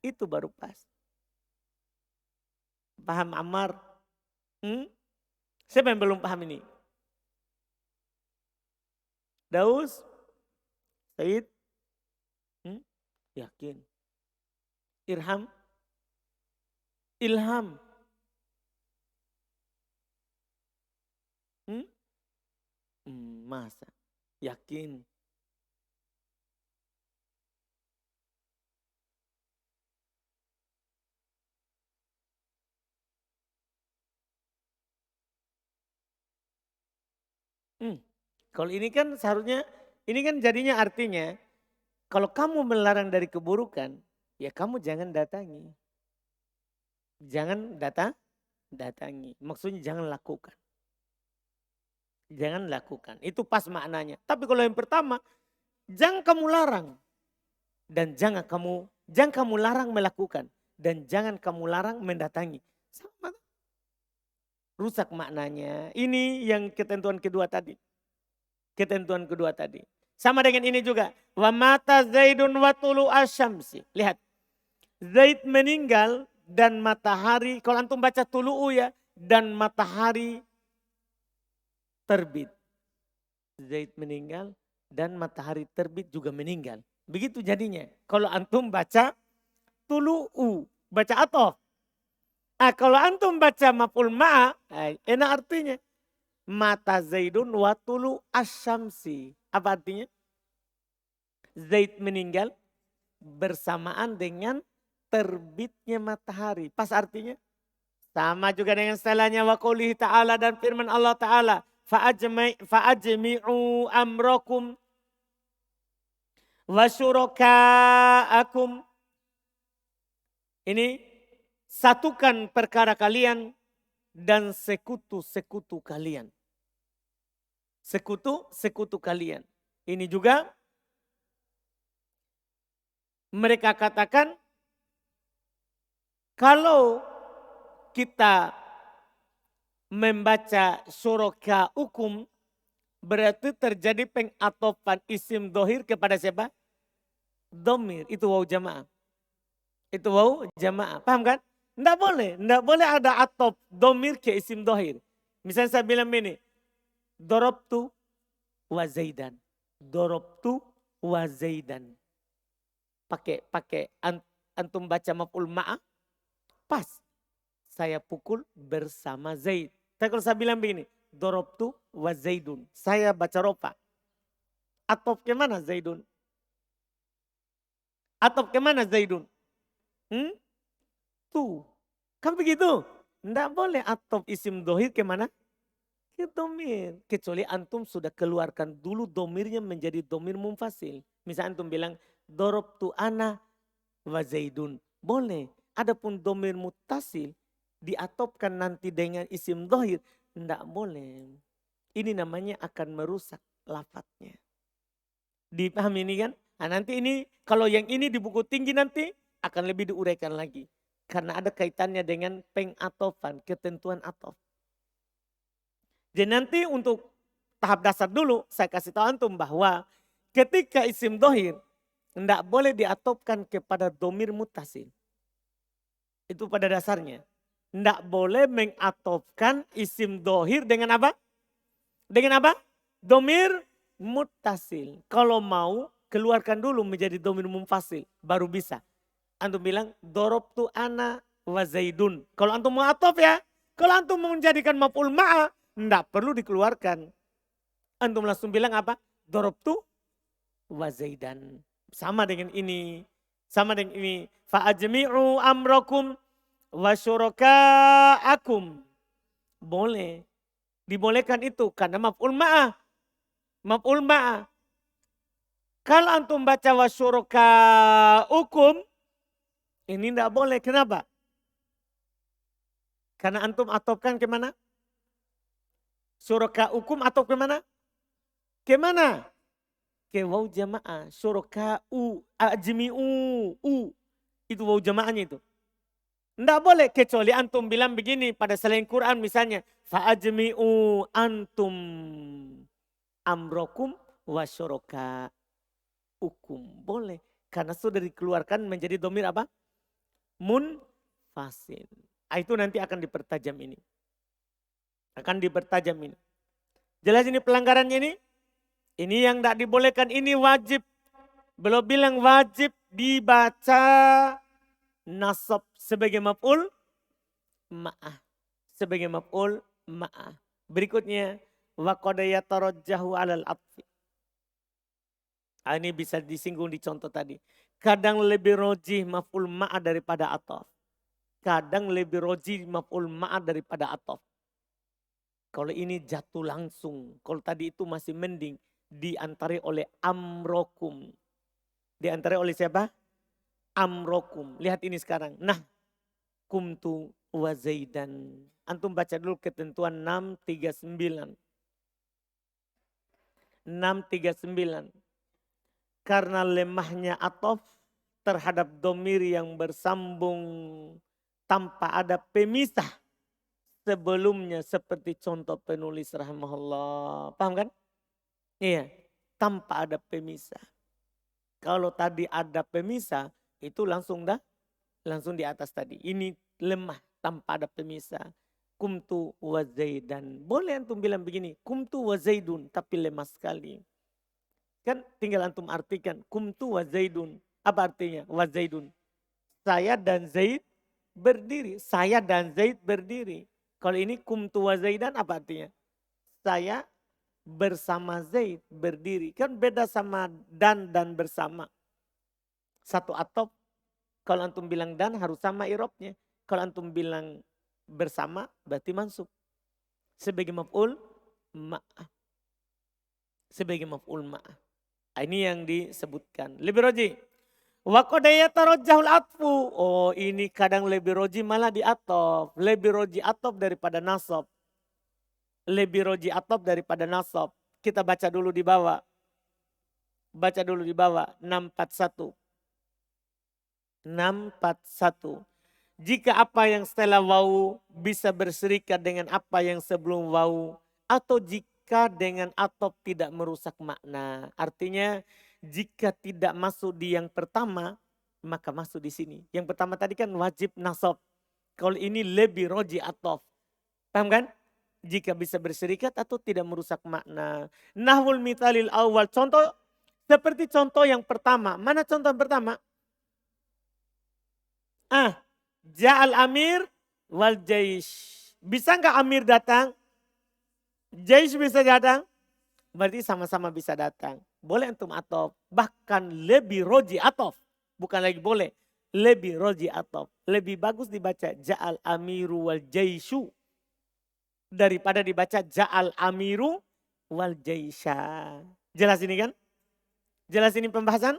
Itu baru pas. Paham Ammar? Siapa yang belum paham ini? Daus? Said? Yakin. Irham? Ilham? Masa? Yakin? Hmm. Kalau ini kan seharusnya, ini kan jadinya artinya, kalau kamu melarang dari keburukan, ya kamu jangan datangi. Jangan datangi. Maksudnya jangan lakukan. Jangan lakukan. Itu pas maknanya. Tapi kalau yang pertama, jangan kamu larang. Dan jangan kamu larang melakukan. Dan jangan kamu larang mendatangi. Sama. Rusak maknanya. Ini yang ketentuan kedua tadi. Ketentuan kedua tadi. Sama dengan ini juga. Wa mata Zaidun wa tulu asyamsi. Lihat. Zaid meninggal dan matahari. Kalau antum baca tulu'u ya. Dan matahari terbit. Zaid meninggal dan matahari terbit juga meninggal. Begitu jadinya. Kalau antum baca tulu'u. Baca atof. Kalau antum baca maf'ul ma'a. Enak artinya. Mata Zaidun wa tulu asyamsi. Apa artinya? Zaid meninggal bersamaan dengan terbitnya matahari. Pas artinya? Sama juga dengan setelahnya wa qoulihi ta'ala dan firman Allah Ta'ala. Fa'ajmi'u amrakum wa syuraka'akum. Ini satukan perkara kalian dan sekutu-sekutu kalian. Sekutu-sekutu kalian. Ini juga mereka katakan kalau kita membaca syuraka hukum berarti terjadi pengatofan isim dohir kepada siapa? Domir. Itu waw jamaah. Itu waw jamaah. Paham kan? Tidak boleh ada atof domir ke isim dohir. Misalnya saya bilang ini, dorobtu wa zaidan. Dorobtu wa zaidan. Pakai antum baca maf'ul ma'a, pas. Saya pukul bersama Zaid. Tapi kalau saya bilang begini, dorobtu wa zaidun. Saya baca ropa. Atof ke mana Zaidun? Atof ke mana Zaidun? Tuh. Kan begitu? Tidak boleh atof isim dohir ke mana? Ke domir. Kecuali antum sudah keluarkan dulu domirnya menjadi domir munfasil. Misalnya antum bilang, dorobtu ana wa zaidun. Boleh. Adapun domir mutasil diatopkan nanti dengan isim dohir. Tidak boleh. Ini namanya akan merusak lafadznya. Dipahami ini kan? Nah, nanti ini kalau yang ini di buku tinggi nanti akan lebih diuraikan lagi. Karena ada kaitannya dengan pengatofan, ketentuan atof. Jadi nanti untuk tahap dasar dulu saya kasih tahu antum bahwa ketika isim dohir tidak boleh diatopkan kepada domir mutasil. Itu pada dasarnya. Tidak boleh mengatofkan isim dohir dengan apa? Dengan apa? Domir mutasil. Kalau mau keluarkan dulu menjadi domir munfasil. Baru bisa. Antum bilang dorobtu ana wa zaidun. Kalau antum mau atof ya. Kalau antum mau menjadikan maf'ul ma'a. Tidak perlu dikeluarkan. Antum langsung bilang apa? Dorobtu wa zaidan. Sama dengan ini. Sama dengan ini. Fa'ajmi'u amrakum wa syuraka'akum. Boleh. Dibolehkan itu karena maf'ul ma'ah. Maf'ul ma'ah. Kalau antum baca wa syuraka'ukum. Ini tidak boleh. Kenapa? Karena antum atopkan kemana? Syuraka'ukum atau kemana? Kemana? Ke waw jamaah. Syuraka'u. Ajmi'u. Itu waw jamaahnya itu. Tidak boleh kecuali antum bilang begini pada selain Quran misalnya. Fa'ajmi'u antum amrokum wa syuraka ukum. Boleh. Karena sudah dikeluarkan menjadi domir apa? Munfasil. Itu nanti akan dipertajam ini. Akan dipertajam ini. Jelas ini pelanggarannya ini? Ini yang tidak dibolehkan ini wajib. Belum bilang wajib dibaca nasab sebagai maf'ul ma'ah. Sebagai maf'ul ma'ah. Berikutnya wa qad yatarajjahu 'alal atfi. Ini bisa disinggung di contoh tadi. Kadang lebih rojih maf'ul ma'ah daripada atof. Kadang lebih rojih maf'ul ma'ah daripada atof. Kalau ini jatuh langsung. Kalau tadi itu masih mending. Diantari oleh amrokum. Diantari oleh siapa? Amrokum. Lihat ini sekarang. Nah, kumtu wa zaidan. Antum baca dulu ketentuan 639. 639. Karena lemahnya atof terhadap domir yang bersambung tanpa ada pemisah sebelumnya, seperti contoh penulis rahimahullah. Paham kan? Iya, tanpa ada pemisah. Kalau tadi ada pemisah, itu langsung di atas tadi. Ini lemah tanpa ada pemisah. Kumtu wa zaidan. Boleh antum bilang begini, kumtu wa zaidun, tapi lemah sekali. Kan tinggal antum artikan, kumtu wa zaidun. Apa artinya? Wa zaidun. Saya dan Zaid berdiri. Saya dan Zaid berdiri. Kalau ini kumtu wa zaidan apa artinya? Saya bersama Zaid berdiri. Kan beda sama dan bersama. Satu atop. Kalau antum bilang dan harus sama irobnya. Kalau antum bilang bersama berarti mansub. Sebagai maf'ul ma'ah. Sebagai maf'ul ma'ah. Ini yang disebutkan. Lebih roji. Wa qadayatarajjahul atfu. Oh, ini kadang lebih roji malah di atof. Lebih roji atof daripada nasab. Lebih roji atof daripada nasab. Kita baca dulu di bawah. Baca dulu di bawah. 641. 641. Jika apa yang setelah wawu bisa berserikat dengan apa yang sebelum wawu. Atau jika dengan atof tidak merusak makna. Artinya jika tidak masuk di yang pertama, maka masuk di sini. Yang pertama tadi kan wajib nasab. Kalau ini lebih roji atof. Paham kan? Jika bisa berserikat atau tidak merusak makna. Nahwul mithalil awal. Contoh seperti contoh yang pertama. Mana contoh yang pertama? Ja'al amir wal jaish. Bisa enggak amir datang? Jaish bisa datang? Berarti sama-sama bisa datang. Boleh antum atof. Bahkan lebih roji atof. Bukan lagi boleh. Lebih roji atof. Lebih bagus dibaca ja'al amiru wal jaishu. Daripada dibaca ja'al amiru wal jaisha. Jelas ini kan? Jelas ini pembahasan?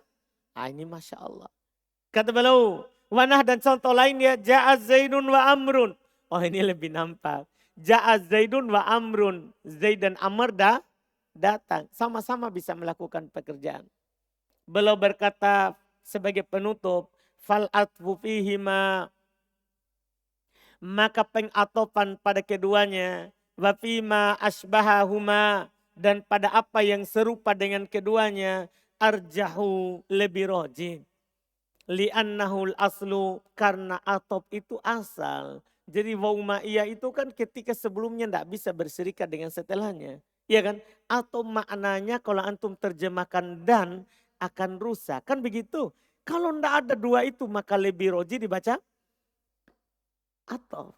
Ini Masya Allah. Kata beliau. Wanah dan contoh lain ya. Ja'az zaidun wa amrun. Oh ini lebih nampak. Ja'az zaidun wa amrun. Zaid dan Amr datang. Sama-sama bisa melakukan pekerjaan. Beliau berkata sebagai penutup. Fal'atfu fihima. Maka pengatopan pada keduanya. Wa fima asbahahuma. Dan pada apa yang serupa dengan keduanya. Arjahu lebih rojin. Li'annahul aslu, karena atop itu asal. Jadi waw ma'iyah itu kan ketika sebelumnya tidak bisa berserikat dengan setelahnya. Iya kan? Atau maknanya kalau antum terjemahkan dan akan rusak. Kan begitu. Kalau tidak ada dua itu maka lebih roji dibaca atop.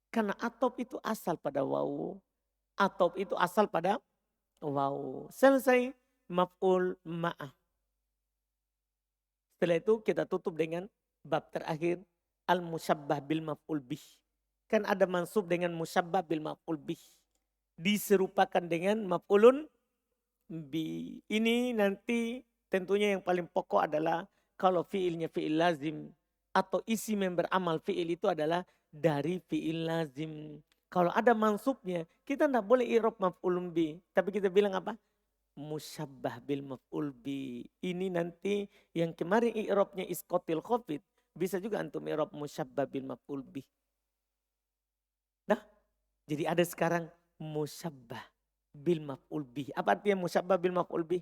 Karena atop itu asal pada waw. Atop itu asal pada waw. Selesai maf'ul ma'ah. Setelah itu kita tutup dengan bab terakhir. Al-musyabbah bil maf'ul bih. Kan ada mansub dengan musyabbah bil maf'ul bih. Diserupakan dengan maf'ulun bi. Ini nanti tentunya yang paling pokok adalah kalau fi'ilnya fi'il lazim. Atau isi member amal fi'il itu adalah dari fi'il lazim. Kalau ada mansubnya kita tidak boleh i'rab maf'ulun bi. Tapi kita bilang apa? Musyabbah bil maf'ul bi. Ini nanti yang kemarin i'rabnya iskotil khafid. Bisa juga antum i'rab musyabbah bil maf'ul bi. Nah, jadi ada sekarang musyabbah bil maf'ul bi. Apa artinya musyabbah bil maf'ul bi?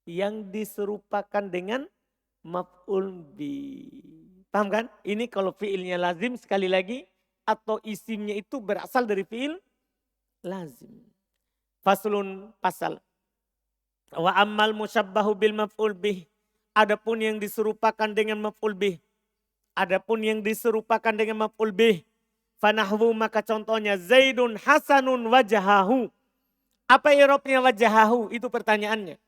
Yang diserupakan dengan maf'ul bi. Paham kan? Ini kalau fi'ilnya lazim sekali lagi. Atau isimnya itu berasal dari fi'il lazim. Faslun pasal. Wa ammal musyabbahu bil maf'ul bih. Adapun yang diserupakan dengan maf'ul bih. Adapun yang diserupakan dengan maf'ul bih. Fanahwu maka contohnya Zaidun hasanun wajahahu. Apa i'rabnya wajahahu? Itu pertanyaannya.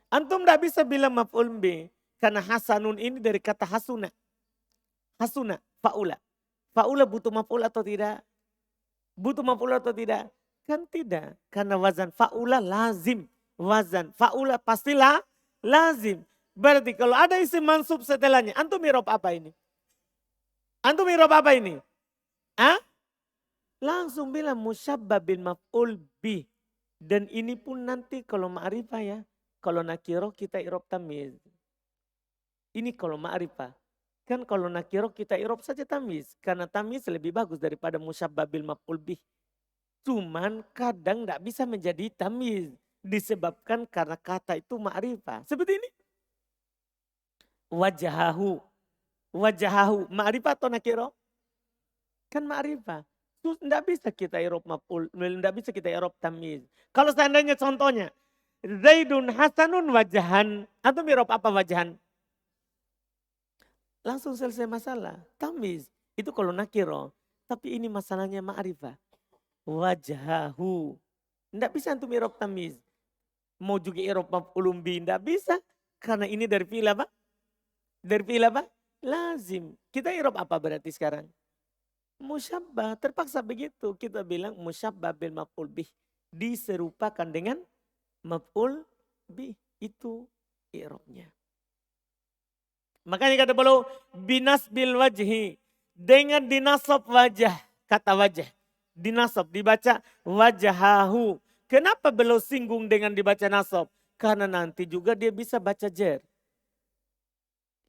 Antum tidak bisa bilang maf'ul bih. Karena hasanun ini dari kata hasuna. Hasuna, fa'ula. Fa'ula butuh maf'ul atau tidak? Butuh maf'ul atau tidak? Kan tidak. Karena wazan fa'ula lazim. Wazan fa'ula pastilah lazim. Berarti kalau ada isim mansub setelahnya, antum irob apa ini? Antum irob apa ini? Ah? Langsung bilang musyabbah bil maf'ul bih. Dan ini pun nanti kalau ma'rifah ya. Kalau nakiro kita irob tamiz. Ini kalau ma'rifah. Kan kalau nakiro kita irob saja tamiz. Karena tamiz lebih bagus daripada musyabbah bil maf'ul bih. Cuman kadang tidak bisa menjadi tamiz. Disebabkan karena kata itu ma'rifah. Seperti ini. Wajahahu. Wajahahu. Ma'rifah atau nakiro? Kan ma'rifah. Tidak bisa kita irob maf'ul. Tidak bisa kita irob tamiz. Kalau seandainya contohnya. Zaidun hasanun wajahan. Atau irob apa wajahan? Langsung selesai masalah. Tamiz. Itu kalau nakiro. Tapi ini masalahnya ma'rifah. Wajahahu. Tidak bisa antum irob tamiz. Mau juga irob maf'ulun bi. Tidak bisa. Karena ini dari fi'il apa? Dari fi'il apa? Lazim. Kita irob apa berarti sekarang? Musyabbah. Terpaksa begitu. Kita bilang musyabbah bil maf'ul bih. Diserupakan dengan maf'ul bih. Itu i'rabnya. Makanya kata beliau binas bil wajhi. Dengan dinasab wajah. Kata wajah. Dinasab. Dibaca wajahahu. Kenapa beliau singgung dengan dibaca nasab? Karena nanti juga dia bisa baca jer.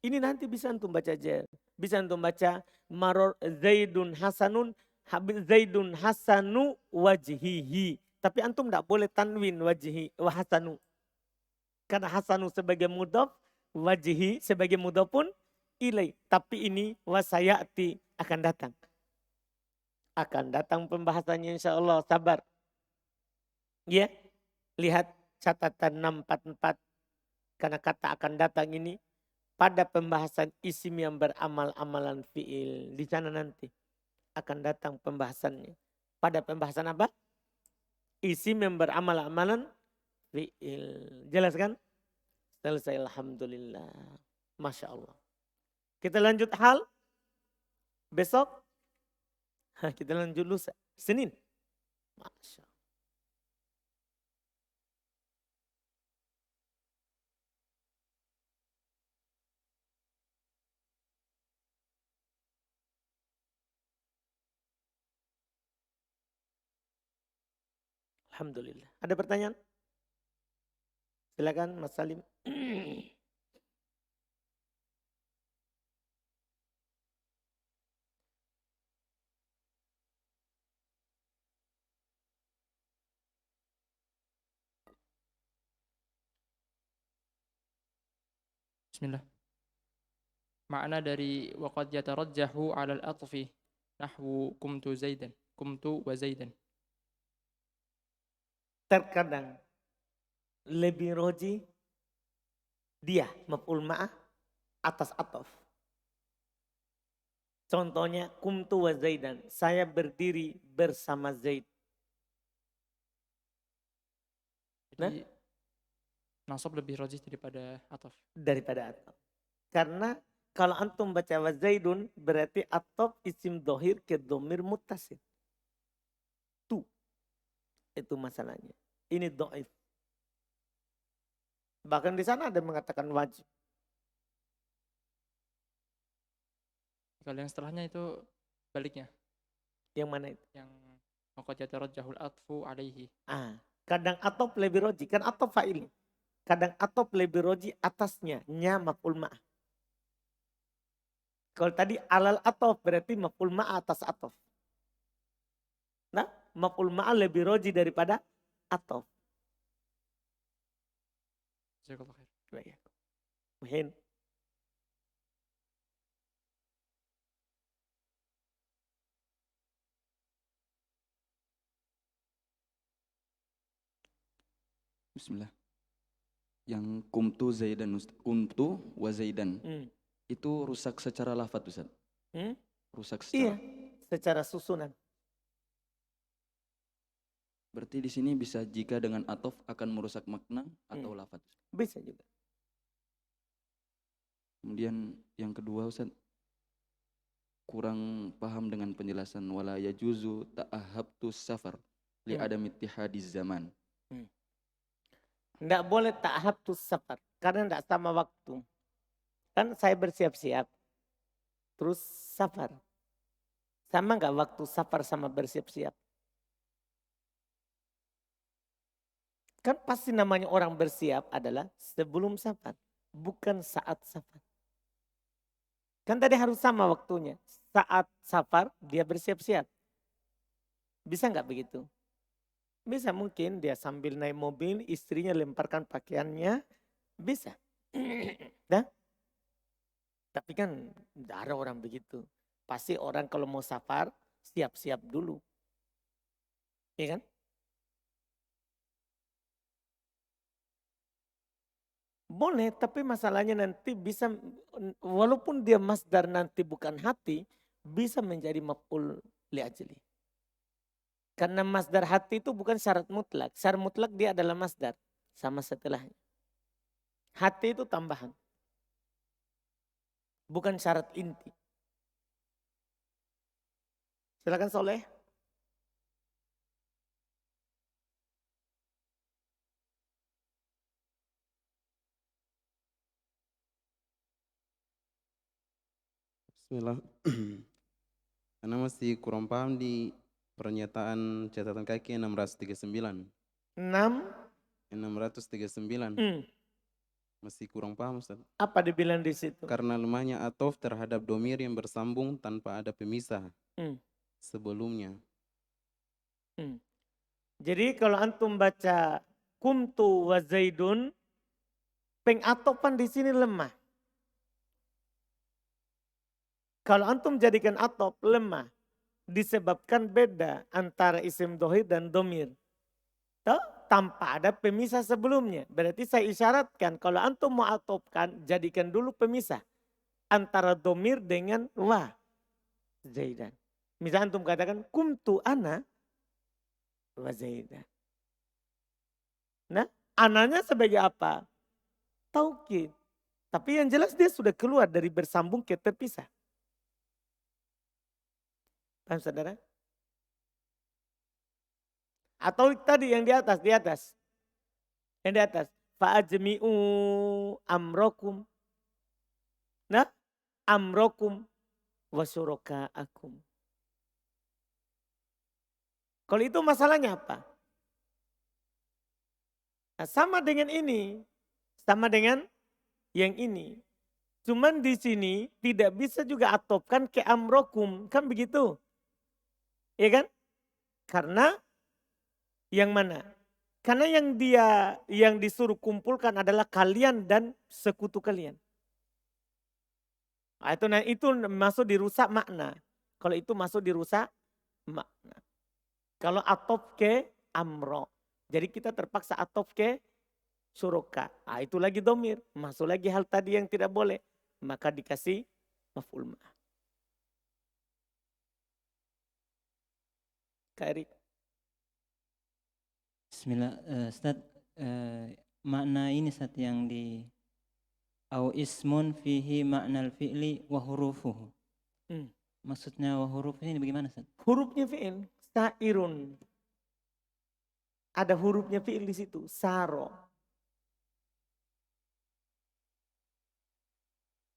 Ini nanti bisa antum baca jer. Bisa antum baca maror zaidun hasanun zaidun hasanu wajhihi. Tapi antum tidak boleh tanwin wajhi wa hasanu. Karena hasanu sebagai mudhaf, wajhi sebagai mudhaf pun ilai. Tapi ini wasayati akan datang. Akan datang pembahasannya insya Allah, sabar. Ya, lihat catatan 644. Karena kata akan datang ini pada pembahasan isim yang beramal amalan fi'il. Di sana nanti akan datang pembahasannya. Pada pembahasan apa? Isim yang beramal amalan fi'il. Jelas kan? Selesai alhamdulillah. Masya Allah. Kita lanjut hal. Besok. Kita lanjut lusa. Senin. Masya Allah. Alhamdulillah. Ada pertanyaan? Silakan Mas Salim. Bismillah. Makna dari waqad yatarajjahu 'ala al-'athfi nahwu kumtu zaidan, kumtu wa zaidan. Terkadang lebih roji dia maf'ul ma'ah atas ataf. Contohnya kumtu wa zaidan, saya berdiri bersama Zaid. Jadi nasab lebih rajih daripada ataf. Daripada ataf. Karena kalau antum baca wa zaidun berarti ataf isim dohir ke domir muttasil. Itu masalahnya. Ini do'if. Bahkan di sana ada mengatakan wajib. Kalau yang setelahnya itu baliknya. Yang mana itu? Yang waqad yatarajjahul atfu 'alaihi. Kadang ataf lebih roji. Kan ataf fa'il. Kadang ataf lebih roji atasnya. Nya maf'ul ma'ah. Kalau tadi alal ataf berarti maf'ul ma'ah atas ataf. Nah, maf'ul ma'ah lebih roji daripada ataf. Jazakallah khair. Muhin. Bismillah. Yang kumtu zaidan, kumtu wa zaidan. Itu rusak secara lafaz Ustaz. Rusak secara. Iya, secara susunan. Berarti di sini bisa jika dengan atof akan merusak makna atau lafaz. Bisa juga. Kemudian yang kedua Ustaz, kurang paham dengan penjelasan wala yajuzu ta'ahabtu safar li Hmm. adam ittihadiz zaman. Tidak boleh ta'habtus safar karena tidak sama waktu. Kan saya bersiap-siap, terus safar. Sama nggak waktu safar sama bersiap-siap? Kan pasti namanya orang bersiap adalah sebelum safar, bukan saat safar. Kan tadi harus sama waktunya. Saat safar dia bersiap-siap. Bisa nggak begitu? Bisa, mungkin dia sambil naik mobil, istrinya lemparkan pakaiannya, bisa. Dah? Tapi kan tidak ada orang begitu. Pasti orang kalau mau safar, siap-siap dulu. Iya kan? Boleh, tapi masalahnya nanti bisa, walaupun dia masdar nanti bukan hati, bisa menjadi maf'ul li'ajli. Karena masdar hati itu bukan syarat mutlak. Syarat mutlak dia adalah masdar sama setelahnya. Hati itu tambahan. Bukan syarat inti. Silakan Soleh. Bismillah. Karena masih kurang paham di pernyataan catatan kaki 639. 6. 639. Masih kurang paham Ustaz. Apa dibilang di situ? Karena lemahnya atof terhadap domir yang bersambung tanpa ada pemisah sebelumnya. Jadi kalau antum baca kumtu wa zaidun, pengatofan di sini lemah. Kalau antum jadikan atof lemah, disebabkan beda antara isim dohir dan domir. Toh, tanpa ada pemisah sebelumnya. Berarti saya isyaratkan kalau antum mau atofkan, jadikan dulu pemisah antara domir dengan wa zaidan. Misal antum katakan kumtu ana wa zaidan. Nah, ananya sebagai apa? Taukid. Tapi yang jelas dia sudah keluar dari bersambung ke terpisah. Paham saudara? Atau tadi yang di atas, Yang di atas. Fa'ajmi'u amrokum. Nah, amrokum wa syuraka'akum. Kalau itu masalahnya apa? Nah, sama dengan ini. Sama dengan yang ini. Cuman di sini tidak bisa juga atopkan ke amrokum. Kan begitu? Iya kan? Karena yang mana? Karena yang disuruh kumpulkan adalah kalian dan sekutu kalian. Nah, itu masuk dirusak makna. Kalau itu masuk dirusak makna. Kalau atop ke amro. Jadi kita terpaksa atop ke syuroka. Nah, itu lagi domir. Masuk lagi hal tadi yang tidak boleh. Maka dikasih maf'ul ma'ah. Kak Erik. Bismillah, Ustaz, makna ini Ustaz yang di au ismun fihi ma'nal fi'li wa hurufuhu. Maksudnya wa huruf ini bagaimana Ustaz? Hurufnya fi'il, sairun. Ada hurufnya fi'il di situ, saro.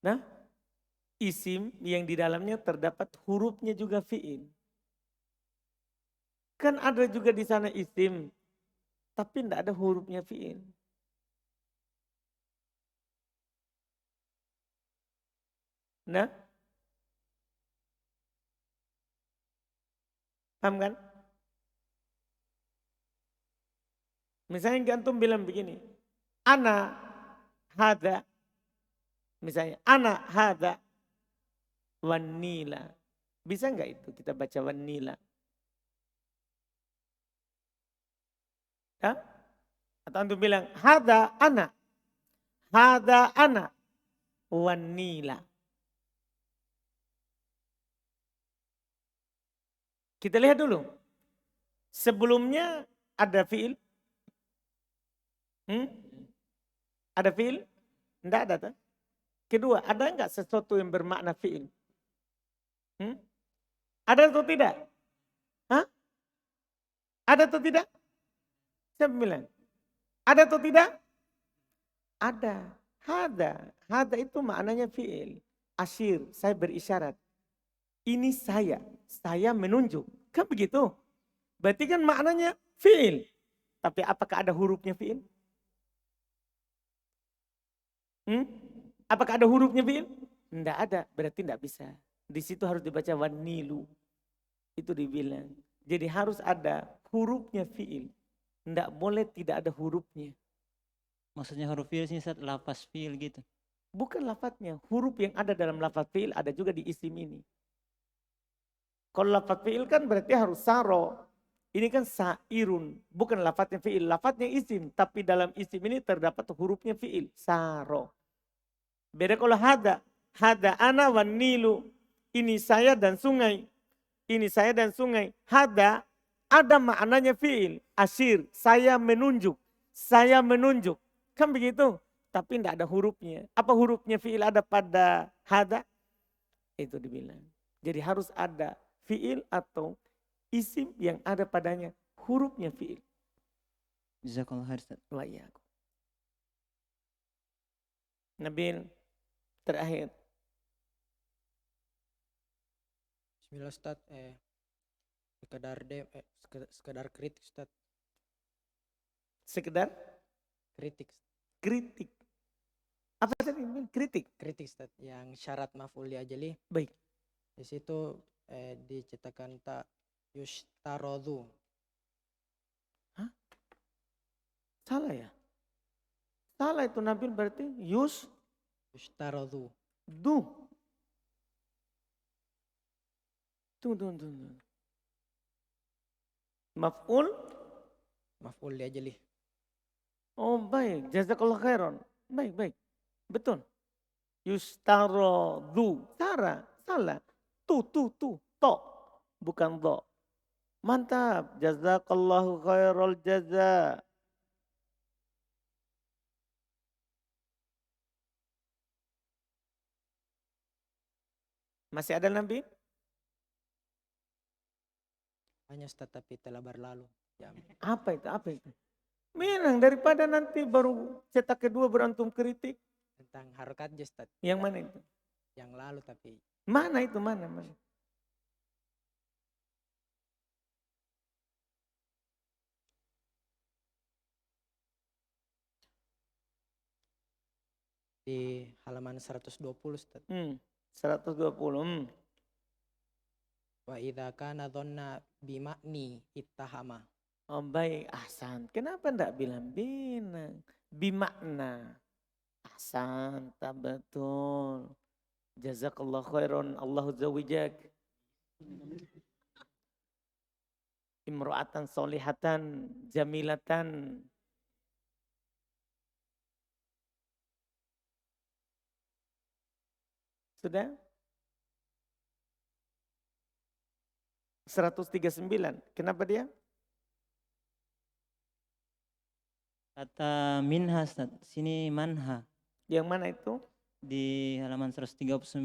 Nah, isim yang di dalamnya terdapat hurufnya juga fi'il. Kan ada juga di sana isim, tapi tidak ada hurufnya fi'il. Nah, paham kan? Misalnya antum bilang begini, ana hada, misalnya ana hada wanila. Bisa nggak itu kita baca wanila? Ya? Atau antum bilang hada ana wanila. Kita lihat dulu. Sebelumnya ada fi'il? Ada fi'il? Tidak ada. Tuh. Kedua, ada enggak sesuatu yang bermakna fi'il? Hmm? Ada atau tidak? Hah? Ada atau tidak? Siapa bilang? Ada atau tidak? Ada. Hada itu maknanya fi'il. Asyir, saya berisyarat. Ini saya menunjuk. Kan begitu? Berarti kan maknanya fi'il. Tapi apakah ada hurufnya fi'il? Apakah ada hurufnya fi'il? Tidak ada, berarti tidak bisa. Di situ harus dibaca wanilu. Itu dibilang. Jadi harus ada hurufnya fi'il. Tidak boleh tidak ada hurufnya. Maksudnya huruf fi'il sini Ustaz, lafaz fi'il gitu. Bukan lafadznya. Huruf yang ada dalam lafaz fi'il ada juga di isim ini. Kalau lafaz fi'il kan berarti harus saro. Ini kan sairun. Bukan lafadznya fi'il. Lafadznya isim. Tapi dalam isim ini terdapat hurufnya fi'il. Saro. Beda kalau hada. Hada ana wan nilu. Ini saya dan sungai. Ini saya dan sungai. Hada ada maknanya fi'il. Asyir. Saya menunjuk. Saya menunjuk. Kan begitu. Tapi tidak ada hurufnya. Apa hurufnya fi'il ada pada hada? Itu dibilang. Jadi harus ada fi'il atau isim yang ada padanya hurufnya fi'il. Jazakallah khair Ustaz. Wa iyyakum. Nabil terakhir. Bismillah Ustaz, sekedar kritik Ustaz. Sekedar Kritik. kritik. Apa tadi? Kritik. Kritik Ustaz, yang syarat maf'ul li ajali. Baik. Di situ diciptakan tak yushtarodu. Salah ya? Salah itu Nabil berarti Yushtarodu. du. Tunggu. Maf'ul. Maf'ul li ajali. Oh baik. Jazakallah khairan. Baik. Betul. Yustarodu. Salah. Tu. To. Bukan do. Mantap. Jazakallahu khairal jaza. Masih ada Nabi? Hanya Ustaz tapi telah berlalu. Ya. Apa itu? Menang daripada nanti baru cetak kedua berantum kritik. Tentang harokat aja Ustaz. Yang mana itu? Yang lalu tapi. Mana itu? Mana? Di halaman 120 Ustaz. 120. Wa idza kana dhanna bima'ni ittahama. Oh baik, ahsan. Kenapa enggak bilang binang? Bimakna. Ahsan, tak betul. Jazakallah khairan. Allahu zawijak. Imro'atan solihatan, jamilatan. Sudah? 139. Kenapa dia? Kata minha Ustaz, sini manha. Yang mana itu? Di halaman 139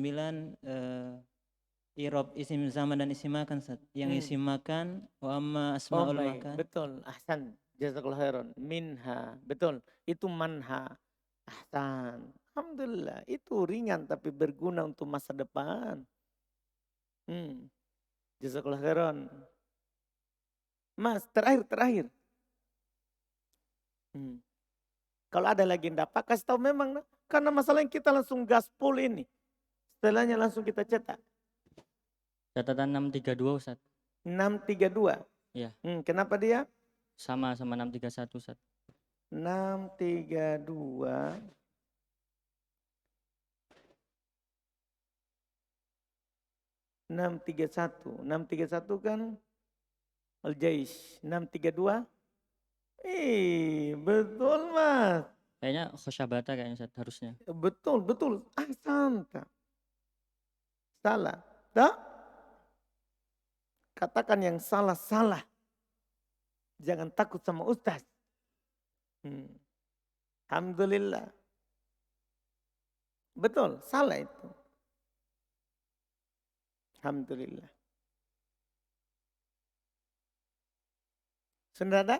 irob isim zaman dan isim makan Ustaz. Yang isim makan wa amma asmaul baik. makan. Betul, ahsan. Jazakallah khairan. Minha, betul. Itu manha. Ahsan. Alhamdulillah, itu ringan tapi berguna untuk masa depan. Jazakallah khairan. Mas, terakhir. Kalau ada lagi enggak, Pak kasih tahu memang. Karena masalahnya kita langsung gaspol ini. Setelahnya langsung kita cetak. Catatan 632 Ustaz. 632. Iya. Kenapa dia? Sama 631 Ustaz. 632. 631 kan Al-Jaish. 632. Betul Mas. Kayaknya khosyabata kayaknya Ustaz harusnya. Betul. Ahsanta. Salah. Tak? Katakan yang salah. Jangan takut sama ustaz. Alhamdulillah. Betul, salah itu. Alhamdulillah. Sudah ada?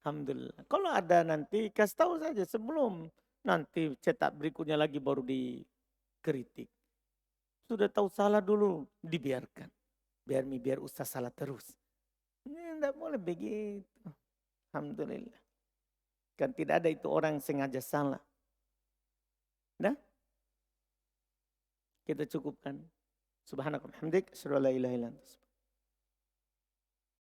Alhamdulillah. Kalau ada nanti kasih tahu saja sebelum nanti cetak berikutnya lagi baru dikritik. Sudah tahu salah dulu dibiarkan. Biar Ustaz salah terus. Ini tidak boleh begitu. Alhamdulillah. Kan tidak ada itu orang sengaja salah. Nah, kita cukupkan. Subhanakallah hamdik, asyhadu an la ilaha illa anta.